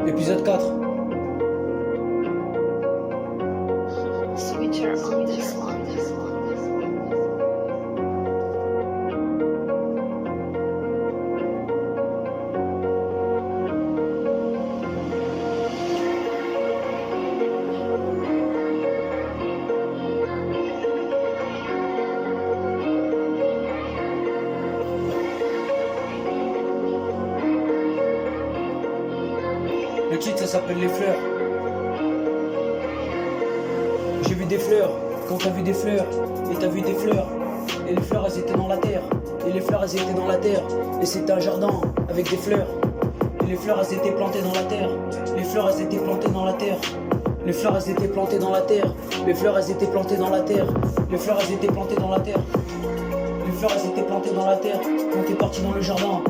Épisode 4. Switcher on this one. Le titre ça s'appelle Les Fleurs. J'ai vu des fleurs, quand t'as vu des fleurs, et t'as vu des fleurs, et les fleurs elles étaient dans la terre, et les fleurs elles étaient dans la terre, et c'était un jardin avec des fleurs, et les fleurs elles étaient plantées dans la terre, les fleurs elles étaient plantées dans la terre, les fleurs elles étaient plantées dans la terre, les fleurs elles étaient plantées dans la terre, les fleurs elles étaient plantées dans la terre, les fleurs elles étaient plantées dans la terre, quand t'es parti dans le jardin,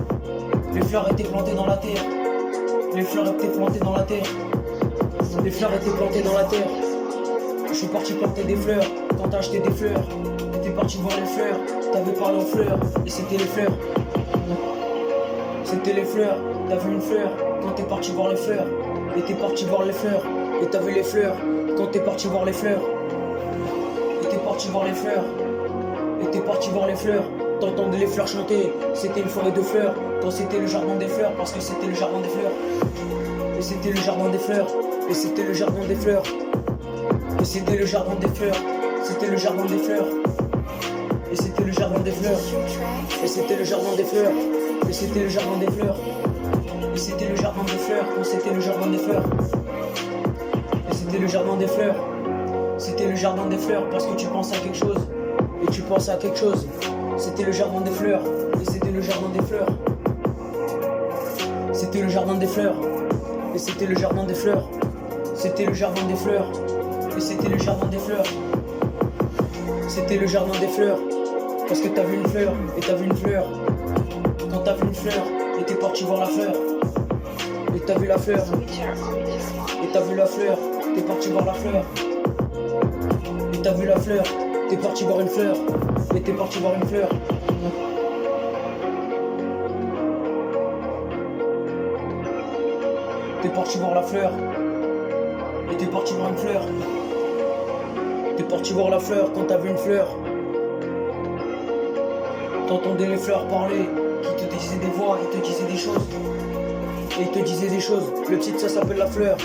les fleurs étaient plantées dans la terre, les fleurs étaient plantées dans la terre, les fleurs étaient plantées dans la terre. Je suis parti planter des fleurs, quand t'as acheté des fleurs, t'es parti voir les fleurs, t'avais parlé aux fleurs, et c'était les fleurs. C'était les fleurs, t'as vu une fleur, quand t'es parti voir les fleurs, et t'es parti voir les fleurs, et t'as vu les fleurs, quand t'es parti voir les fleurs, et t'es parti voir les fleurs, et t'es parti voir les fleurs, t'entendais les fleurs chanter, c'était une forêt de fleurs, quand c'était le jardin des fleurs, parce que c'était le jardin des fleurs, et c'était le jardin des fleurs, et c'était le jardin des fleurs. Et c'était le jardin des fleurs, c'était le jardin des fleurs, et c'était le jardin des fleurs, et c'était le jardin des fleurs, et c'était le jardin des fleurs, et c'était le jardin des fleurs, quand c'était le jardin des fleurs, et c'était le jardin des fleurs, c'était le jardin des fleurs, parce que tu penses à quelque chose, et tu penses à quelque chose, c'était le jardin des fleurs, et c'était le jardin des fleurs, c'était le jardin des fleurs, et c'était le jardin des fleurs, c'était le jardin des fleurs. Et c'était le jardin des fleurs. C'était le jardin des fleurs. Parce que t'as vu une fleur, et t'as vu une fleur. Quand t'as vu une fleur, et t'es parti voir la fleur. Et t'as vu la fleur, Switcher on this one. et t'as vu la fleur, t'es parti voir la fleur. Et t'as vu la fleur, t'es parti voir une fleur. Et t'es parti voir une fleur. T'es parti voir la fleur. Et t'es parti voir une fleur. T'es parti voir la fleur quand t'as vu une fleur. T'entendais les fleurs parler, qui te disaient des voix, ils te disaient des choses. Et ils te disaient des choses. Le titre ça s'appelle La Fleur.